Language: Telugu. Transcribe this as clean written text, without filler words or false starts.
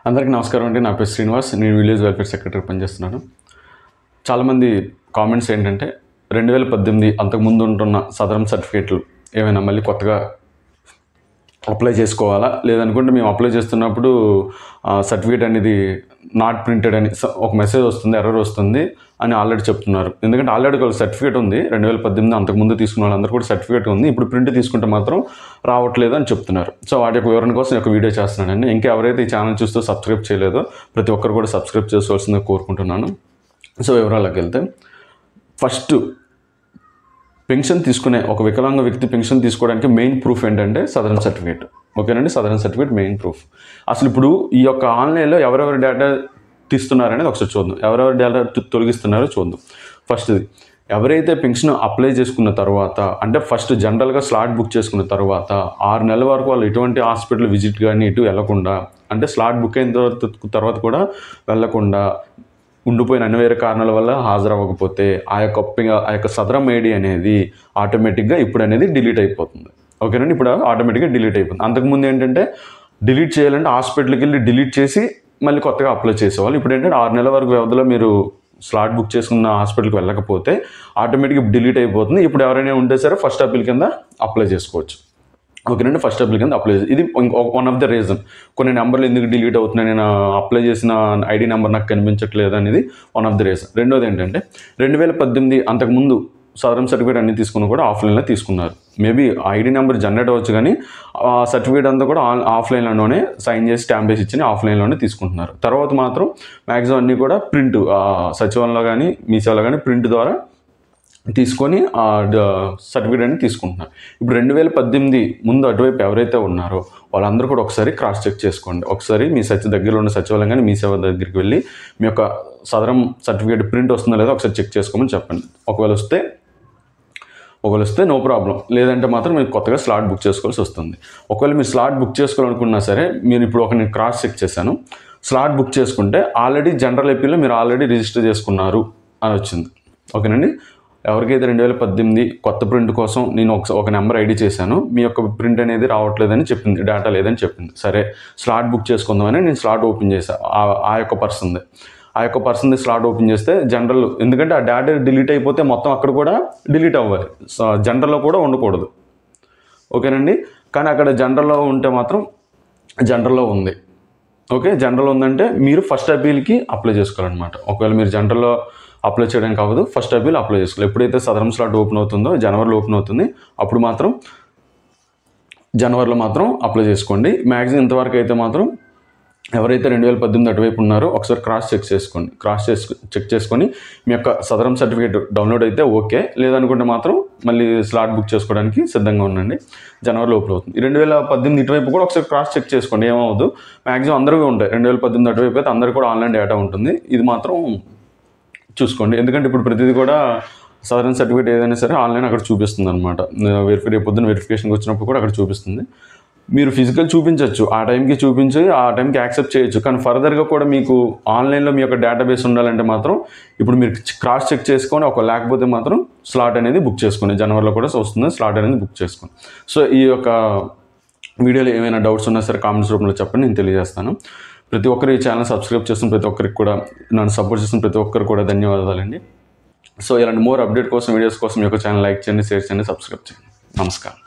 అందరికీ నమస్కారం అండి. నా పేరు శ్రీనివాస్. నేను విలేజ్ వెల్ఫేర్ సెక్రటరీ పనిచేస్తున్నాను. చాలామంది కామెంట్స్ ఏంటంటే 2018 అంతకుముందు ఉంటున్న సదరం సర్టిఫికేట్లు ఏమైనా మళ్ళీ కొత్తగా అప్లై చేసుకోవాలా, లేదనుకుంటే మేము అప్లై చేస్తున్నప్పుడు సర్టిఫికేట్ అనేది నాట్ ప్రింటెడ్ అని ఒక మెసేజ్ వస్తుంది, ఎర్రర్ వస్తుంది అని ఆల్రెడీ చెప్తున్నారు. ఎందుకంటే ఆల్రెడీ ఒక సర్టిఫికేట్ ఉంది, 2018 అంతకుముందు తీసుకున్న వాళ్ళందరూ కూడా సర్టిఫికేట్ ఉంది, ఇప్పుడు ప్రింట్ తీసుకుంటే మాత్రం రావట్లేదు అని చెప్తున్నారు. సో వాటి యొక్క వివరణ కోసం ఒక వీడియో చేస్తున్నానండి. ఇంకా ఎవరైతే ఈ ఛానల్ చూస్తూ సబ్స్క్రైబ్ చేయలేదో ప్రతి ఒక్కరు కూడా సబ్స్క్రైబ్ చేసుకోవాల్సిందిగా కోరుకుంటున్నాను. సో వివరాల్లోకి వెళ్తే, ఫస్ట్ పెన్షన్ తీసుకునే ఒక వికలాంగ వ్యక్తి పెన్షన్ తీసుకోవడానికి మెయిన్ ప్రూఫ్ ఏంటంటే సదరన్ సర్టిఫికేట్. ఓకేనండి, సదరన్ సర్టిఫికేట్ మెయిన్ ప్రూఫ్. అసలు ఇప్పుడు ఈ యొక్క ఆన్లైన్లో ఎవరెవరి డేటా తీస్తున్నారనేది ఒకసారి చూద్దాం, ఎవరెవరి డేటా తొలగిస్తున్నారో చూద్దాం. ఫస్ట్ది, ఎవరైతే పెన్షన్ అప్లై చేసుకున్న తర్వాత, అంటే ఫస్ట్ జనరల్గా స్లాట్ బుక్ చేసుకున్న తర్వాత 6 నెలల వరకు వాళ్ళు ఎటువంటి హాస్పిటల్ విజిట్ కానీ ఇటు వెళ్లకుండా, అంటే స్లాట్ బుక్ అయిన తర్వాత కూడా వెళ్లకుండా ఉండిపోయిన అనివార్య కారణాల వల్ల హాజరవ్వకపోతే ఆ యొక్క సదరం ఐడి అనేది ఆటోమేటిక్గా ఇప్పుడు అనేది డిలీట్ అయిపోతుంది. ఓకేనండి, ఇప్పుడు ఆటోమేటిక్గా డిలీట్ అయిపోతుంది. అంతకుముందు ఏంటంటే డిలీట్ చేయాలంటే హాస్పిటల్కి వెళ్ళి డిలీట్ చేసి మళ్ళీ కొత్తగా అప్లై చేసేవాళ్ళు. ఇప్పుడు ఏంటంటే 6 నెలల వరకు వ్యవధిలో మీరు స్లాట్ బుక్ చేసుకున్న హాస్పిటల్కి వెళ్ళకపోతే ఆటోమేటిక్గా డిలీట్ అయిపోతుంది. ఇప్పుడు ఎవరైనా ఉంటే సరే ఫస్ట్ అప్పీల్ కింద అప్లై చేసుకోవచ్చు. ఓకేనండి, ఫస్ట్ అప్లై కింద అప్లై చేసి, ఇది వన్ ఆఫ్ ద రీజన్. కొన్ని నెంబర్లు ఎందుకు డిలీట్ అవుతున్నాయి, నేను అప్లై చేసిన ఐడి నెంబర్ నాకు కనిపించట్లేదు అనేది వన్ ఆఫ్ ద రీజన్. రెండోది ఏంటంటే 2018 అంతకుముందు సదరం సర్టిఫికేట్ అన్ని తీసుకుని కూడా ఆఫ్లైన్లో తీసుకున్నారు. మేబీ ఐడి నెంబర్ జనరేట్ అవ్వచ్చు, కానీ సర్టిఫికేట్ అంతా కూడా ఆఫ్లైన్లోనే సైన్ చేసి స్టాంప్ వేసి ఇచ్చి ఆఫ్లైన్లోనే తీసుకుంటున్నారు. తర్వాత మాత్రం మ్యాక్సిమం అన్నీ కూడా ప్రింట్ సచివాలయంలో కానీ మీ సేవలో కానీ ప్రింట్ ద్వారా తీసుకొని సర్టిఫికేట్ అనేది తీసుకుంటున్నారు. ఇప్పుడు 2018 ముందు అటువైపు ఎవరైతే ఉన్నారో వాళ్ళందరూ కూడా ఒకసారి క్రాస్ చెక్ చేసుకోండి. ఒకసారి మీ దగ్గరలో ఉన్న సచివాలయం కానీ మీ సేవ దగ్గరికి వెళ్ళి మీ యొక్క సదరం సర్టిఫికేట్ ప్రింట్ వస్తుందో లేదో ఒకసారి చెక్ చేసుకోమని చెప్పండి. ఒకవేళ వస్తే నో ప్రాబ్లం, లేదంటే మాత్రం మీరు కొత్తగా స్లాట్ బుక్ చేసుకోవాల్సి వస్తుంది. ఒకవేళ మీరు స్లాట్ బుక్ చేసుకోవాలనుకున్నా సరే, మీరు ఇప్పుడు నేను క్రాస్ చెక్ చేశాను, స్లాట్ బుక్ చేసుకుంటే ఆల్రెడీ జనరల్ ఏపీలో మీరు ఆల్రెడీ రిజిస్టర్ చేసుకున్నారు అని వచ్చింది. ఓకేనండి, ఎవరికైతే 2018 కొత్త ప్రింట్ కోసం నేను ఒక నెంబర్ ఐడి చేశాను, మీ యొక్క ప్రింట్ అనేది రావట్లేదని చెప్పింది, డేటా లేదని చెప్పింది. సరే స్లాట్ బుక్ చేసుకుందామని నేను స్లాట్ ఓపెన్ చేశాను. ఆ యొక్క పర్సన్ది స్లాట్ ఓపెన్ చేస్తే జనరల్, ఎందుకంటే ఆ డేటా డిలీట్ అయిపోతే మొత్తం అక్కడ కూడా డిలీట్ అవ్వాలి, జనరల్లో కూడా ఉండకూడదు. ఓకేనండి, కానీ అక్కడ జనరల్లో ఉంటే మాత్రం జనరల్లో ఉంది. ఓకే, జనరల్ ఉందంటే మీరు ఫస్ట్ అపీల్కి అప్లై చేసుకోవాలన్నమాట. ఒకవేళ మీరు జనరల్లో అప్లై చేయడానికి అవ్వదు, ఫస్ట్ అపీల్ అప్లై చేసుకోవాలి. ఎప్పుడైతే సదరం స్లాట్ ఓపెన్ అవుతుందో జనవరిలో ఓపెన్ అవుతుంది, అప్పుడు మాత్రం జనవరిలో మాత్రం అప్లై చేసుకోండి. మ్యాక్సిమం ఇంతవరకు అయితే మాత్రం ఎవరైతే 2018 అటువైపు ఉన్నారో ఒకసారి క్రాస్ చెక్ చేసుకొని మీ యొక్క సదరం సర్టిఫికేట్ డౌన్లోడ్ అయితే ఓకే, లేదనుకుంటే మాత్రం మళ్ళీ స్లాట్ బుక్ చేసుకోవడానికి సిద్ధంగా ఉండండి. జనవరిలో ఓపెన్ అవుతుంది. 2018 ఇటువైపు కూడా ఒకసారి క్రాస్ చెక్ చేసుకోండి, ఏమవుతుంది. మ్యాక్సిమం అందరికీ ఉంటాయి, 2018 అటువైపు అయితే అందరికీ కూడా ఆన్లైన్ డేటా ఉంటుంది. ఇది మాత్రం చూసుకోండి, ఎందుకంటే ఇప్పుడు ప్రతిదీ కూడా సదరన్ సర్టిఫికేట్ ఏదైనా సరే ఆన్లైన్ అక్కడ చూపిస్తుంది అనమాట. రేపు పొద్దున్న వెరిఫికేషన్కి వచ్చినప్పుడు కూడా అక్కడ చూపిస్తుంది. మీరు ఫిజికల్ చూపించవచ్చు, ఆ టైంకి చూపించి ఆ టైంకి యాక్సెప్ట్ చేయొచ్చు, కానీ ఫర్దర్గా కూడా మీకు ఆన్లైన్లో మీ యొక్క డేటాబేస్ ఉండాలంటే మాత్రం ఇప్పుడు మీరు క్రాస్ చెక్ చేసుకొని, లేకపోతే మాత్రం స్లాట్ అనేది బుక్ చేసుకోండి. జనవరిలో కూడా వస్తుంది, స్లాట్ అనేది బుక్ చేసుకోండి. సో ఈ యొక్క వీడియోలో ఏమైనా డౌట్స్ ఉన్నా సరే కామెంట్స్ రూపంలో చెప్పండి, నేను తెలియజేస్తాను. ప్రతి ఒక్కరు ఈ ఛానల్ సబ్స్క్రైబ్ చేస్తున్న ప్రతి ఒక్కరికి కూడా, నన్ను సపోర్ట్ చేస్తున్న ప్రతి ఒక్కరు కూడా ధన్యవాదాలండి. సో ఇలాంటి మోర్ అప్డేట్ కోసం, వీడియోస్ కోసం మీ యొక్క ఛానల్ లైక్ చేయండి, షేర్ చేయండి, సబ్స్క్రైబ్ చేయండి. నమస్కారం.